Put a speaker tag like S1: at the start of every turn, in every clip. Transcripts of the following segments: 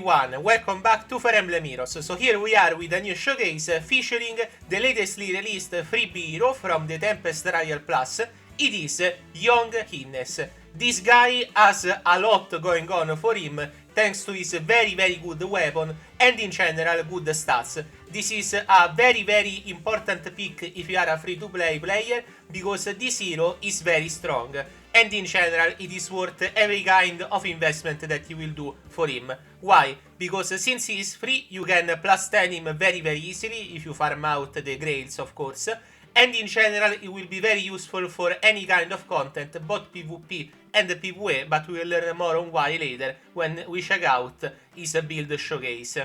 S1: everyone, welcome back to Fire Emblem Heroes. So here we are with a new showcase featuring the latestly released freebie hero from the Tempest Trial Plus. It is Young Hinnes. This guy has a lot going on for him thanks to his very good weapon and in general good stats. This is a very important pick if you are a free-to-play player because this hero is very strong. And in general, it is worth every kind of investment that you will do for him. Why? Because since he is free, you can plus 10 him very easily if you farm out the grails, of course. And in general, it will be very useful for any kind of content, both PvP and PvE, but we will learn more on why later when we check out his build showcase.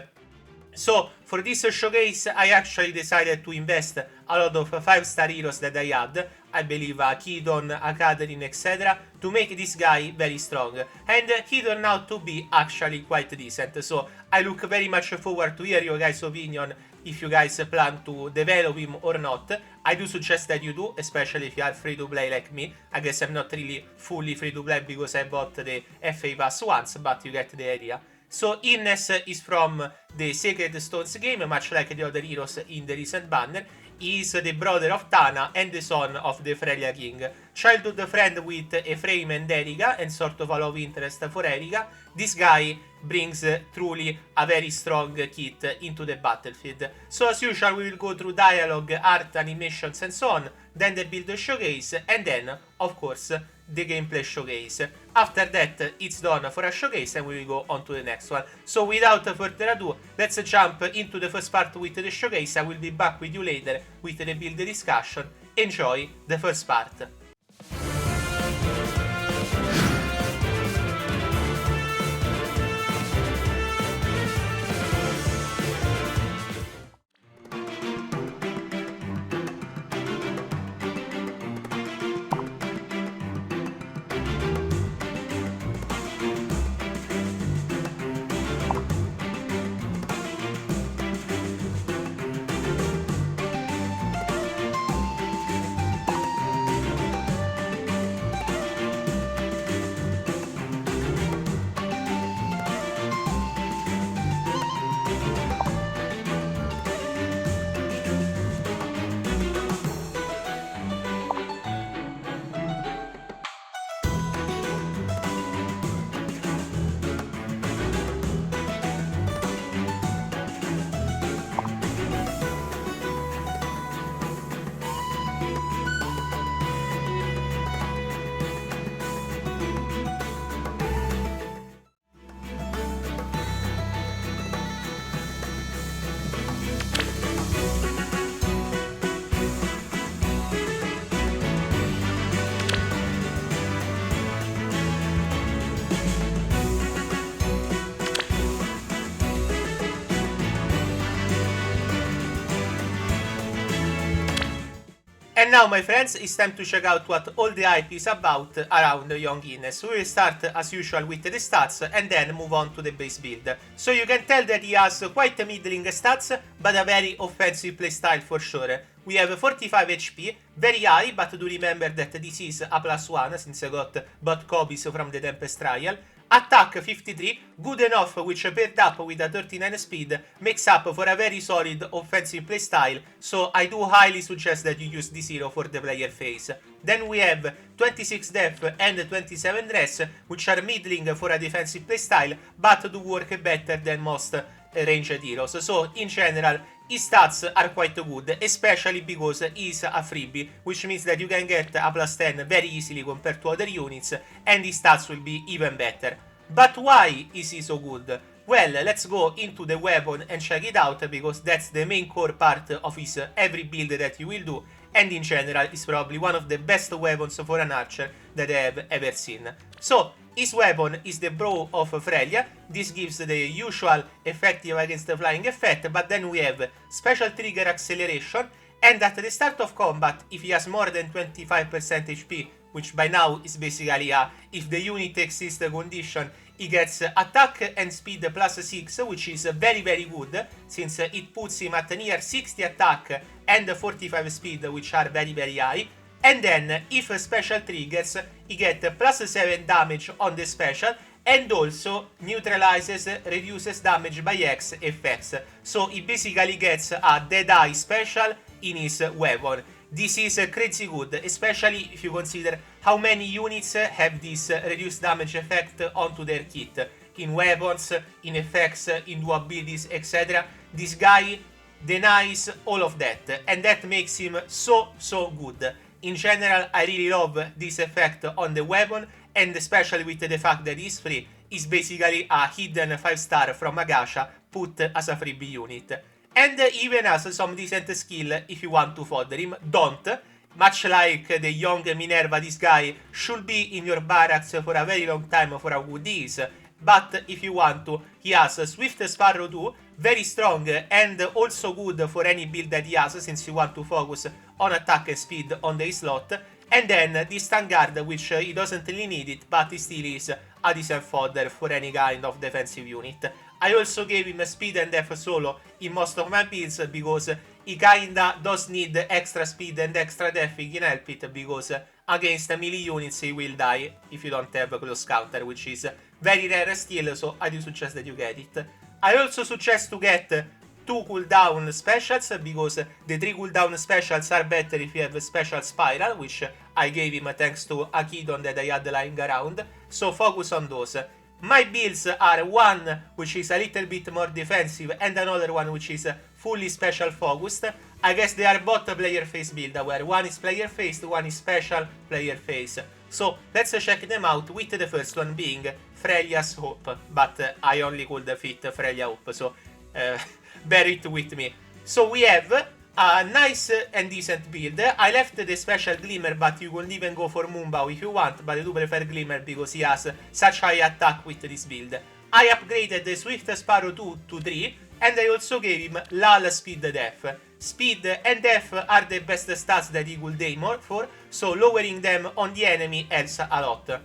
S1: So, for this showcase, I actually decided to invest a lot of 5-star heroes that I had. I believe a Keaton, a Catherine, etc. to make this guy very strong. And he turned out to be actually quite decent. So, I look very much forward to hear your guys' opinion if you guys plan to develop him or not. I do suggest that you do, especially if you are free to play like me. I guess I'm not really fully free to play because I bought the FA Pass once, but you get the idea. So Hinnes is from the Sacred Stones game, much like the other heroes in the recent banner. He is the brother of Tana and the son of the Frelia King. Childhood friend with Ephraim and Erika, and sort of a love interest for Erika. This guy brings truly a very strong kit into the battlefield. So as usual, we will go through dialogue, art, animations and so on, then the build showcase, and then, of course, the gameplay showcase. After that, it's done for a showcase and we will go on to the next one. So without further ado, let's jump into the first part with the showcase. I will be back with you later with the build discussion. Enjoy the first part. And now, my friends, it's time to check out what all the hype is about around Young Hinnes. We will start, as usual, with the stats and then move on to the base build. So you can tell that he has quite middling stats, but a very offensive playstyle for sure. We have 45 HP, very high, but do remember that this is a +1 since I got both copies from the Tempest Trial. Attack 53, good enough, which paired up with a 39 speed makes up for a very solid offensive playstyle, so I do highly suggest that you use this hero for the player phase. Then we have 26 def and 27 res, which are middling for a defensive playstyle, but do work better than most ranged heroes. So in general, his stats are quite good, especially because he is a freebie, which means that you can get a +10 very easily compared to other units, and his stats will be even better. But why is he so good? Well, let's go into the weapon and check it out, because that's the main core part of his every build that you will do, and in general is probably one of the best weapons for an archer that I have ever seen. So, his weapon is the Brow of Frelia. This gives the usual effective against the flying effect, but then we have special trigger acceleration, and at the start of combat, if he has more than 25% HP, which by now is basically a if the unit exists condition, he gets attack and speed +6, which is very good, since it puts him at near 60 attack and 45 speed, which are very high. And then, if special triggers, he gets +7 damage on the special and also neutralizes, reduces damage by X effects. So he basically gets a Dead Eye special in his weapon. This is crazy good, especially if you consider how many units have this reduced damage effect onto their kit. In weapons, in effects, in dual abilities, etc. This guy denies all of that, and that makes him so good. In general, I really love this effect on the weapon, and especially with the fact that he's free, is basically a hidden 5-star from Agasha put as a freebie unit. And even has some decent skill if you want to fodder him. Don't. Much like the young Minerva, this guy should be in your barracks for a very long time for how good he is. But if you want to, he has Swift Sparrow 2, very strong and also good for any build that he has, since you want to focus on attack and speed on the slot. And then this Stun Guard, which he doesn't really need it, but he still is a decent fodder for any kind of defensive unit. I also gave him speed and def solo in most of my builds, because he kinda does need extra speed and extra def. He can help it, because against melee units he will die if you don't have a close counter, which is very rare still, so I do suggest that you get it. I also suggest to get 2 cooldown specials, because the 3 cooldown specials are better if you have a special spiral, which I gave him thanks to a Kidon that I had lying around, so focus on those. My builds are one which is a little bit more defensive and another one which is fully special focused. I guess they are both player face build, where one is player faced, one is special player face. So let's check them out, with the first one being FreliaHope, but I only could fit FreliaHope, so bear it with me. So we have a nice and decent build. I left the special Glimmer, but you could even go for Moonbow if you want, but I do prefer Glimmer because he has such high attack with this build. I upgraded the Swift Sparrow 2 to 3, and I also gave him Lal Speed Def. Speed and Def are the best stats that he could aim for, so lowering them on the enemy helps a lot.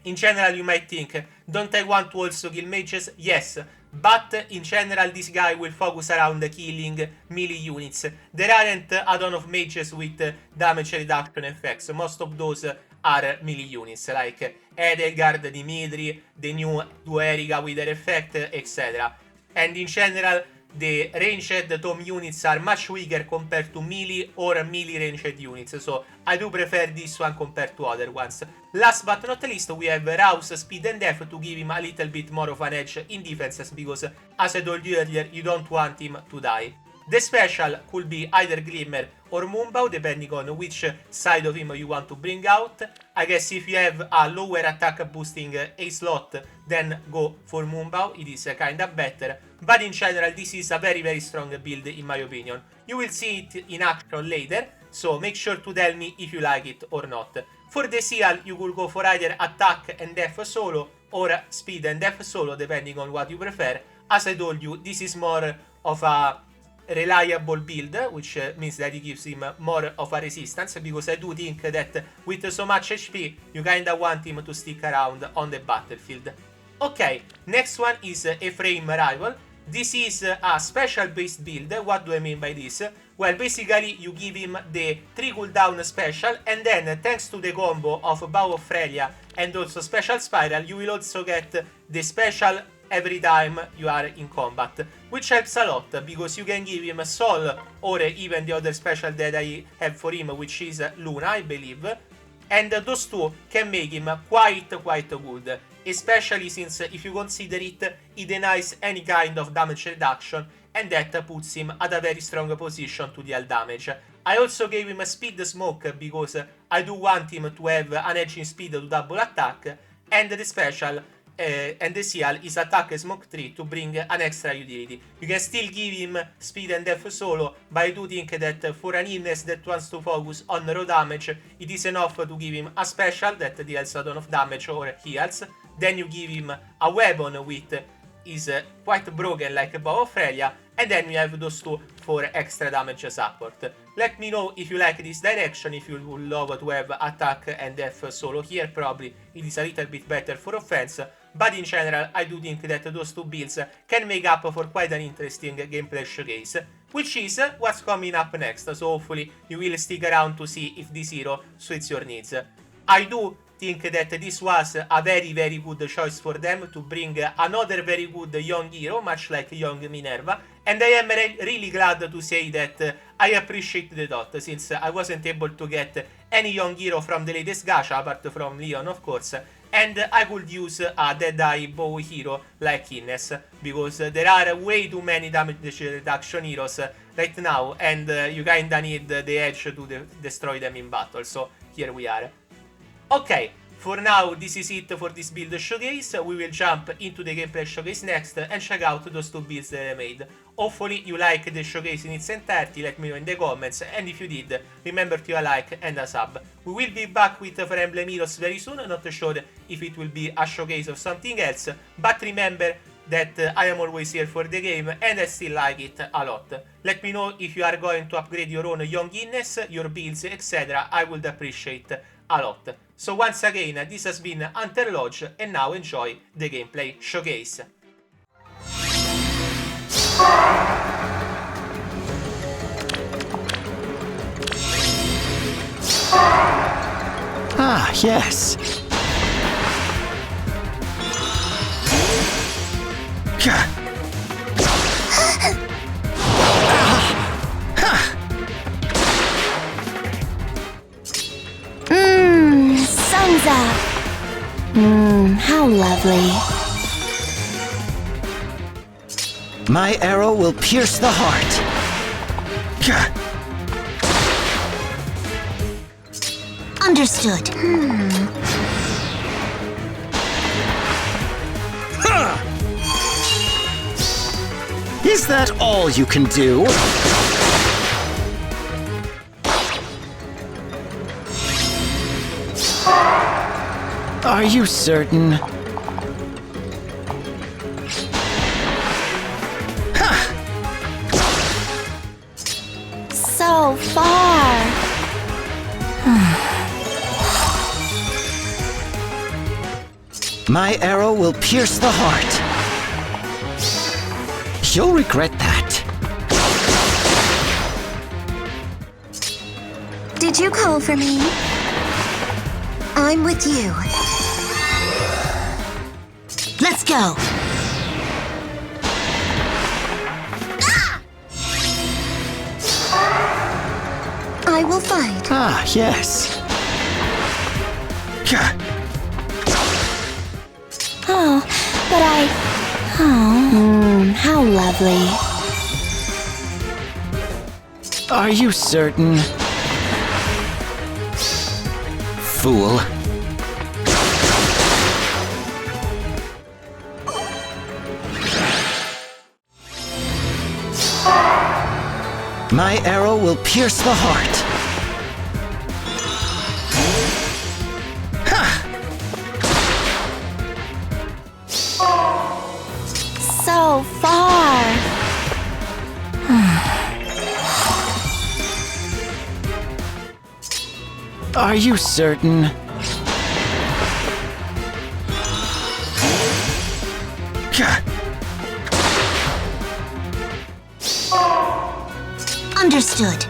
S1: In general, you might think, don't I want to also kill mages? Yes, but in general this guy will focus around killing melee units. There aren't a ton of mages with damage reduction effects. Most of those are melee units, like Edelgard, Dimitri, the new Dueriga with their effect, etc. And in general, the ranged Tom units are much weaker compared to melee or melee ranged units, so I do prefer this one compared to other ones. Last but not least, we have Rouse, Speed and Def to give him a little bit more of an edge in defenses, because as I told you earlier, you don't want him to die. The special could be either Glimmer or Moonbow, depending on which side of him you want to bring out. I guess if you have a lower attack boosting a slot, then go for Moonbow, it is kinda better. But in general, this is a very strong build in my opinion. You will see it in action later, so make sure to tell me if you like it or not. For the Seal, you could go for either attack and def solo or speed and def solo, depending on what you prefer. As I told you, this is more of a reliable build, which means that it gives him more of a resistance, because I do think that with so much HP, you kinda want him to stick around on the battlefield. Okay, next one is EphraimRival. This is a special based build. What do I mean by this? Well, basically you give him the 3 cooldown special, and then thanks to the combo of Bow of Frelia and also special spiral, you will also get the special every time you are in combat, which helps a lot, because you can give him Soul or even the other special that I have for him, which is Luna, I believe, and those two can make him quite good, especially since if you consider it, he denies any kind of damage reduction, and that puts him at a very strong position to deal damage. I also gave him a speed smoke, because I do want him to have an edge in speed to double attack, and the special and the Seal is attack smoke 3 to bring an extra utility. You can still give him speed and def solo, but I do think that for an illness that wants to focus on raw damage, it is enough to give him a special that deals a ton of damage or heals. Then you give him a weapon with is quite broken like Bow of Frelia, and then we have those two for extra damage support. Let me know if you like this direction, if you would love to have attack and def solo here. Probably it is a little bit better for offense, but in general I do think that those two builds can make up for quite an interesting gameplay showcase, which is what's coming up next, so hopefully you will stick around to see if this hero suits your needs. I do think that this was a very good choice for them to bring another very good young hero, much like young Minerva. And I am really glad to say that I appreciate the dot, since I wasn't able to get any young hero from the latest gacha, apart from Leon, of course. And I could use a Deadeye bow hero like Ines, because there are way too many damage reduction heroes right now, and you kinda need the edge to destroy them in battle, so here we are. Okay, for now this is it for this build showcase. We will jump into the gameplay showcase next and check out those two builds that I made. Hopefully you liked the showcase in its entirety, let me know in the comments, and if you did, remember to like and a sub. We will be back with Fire Emblem Heroes very soon, not sure if it will be a showcase of something else, but remember that I am always here for the game and I still like it a lot. Let me know if you are going to upgrade your own young Ines, your builds, etc. I would appreciate a lot. So once again, this has been Hunter Lodge, and now enjoy the gameplay showcase.
S2: Ah, yes.
S3: Sun's up. How lovely.
S2: My arrow will pierce the heart.
S3: Understood.
S2: Is that all you can do? Are you certain?
S3: So far.
S2: My arrow will pierce the heart. You'll regret that.
S3: Did you call for me? I'm with you. Let's go. I will fight.
S2: Ah, yes.
S3: Oh, but Oh, how lovely.
S2: Are you certain? Fool. My arrow will pierce the heart.
S3: So far.
S2: Are you certain?
S3: Understood.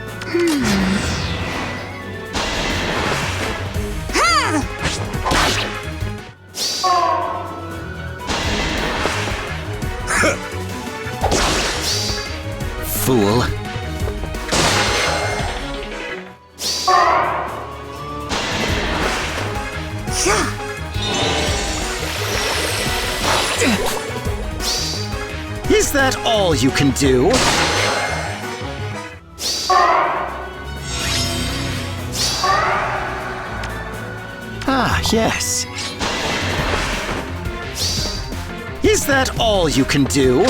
S2: Fool. Is that all you can do? Ah, yes. Is that all you can do?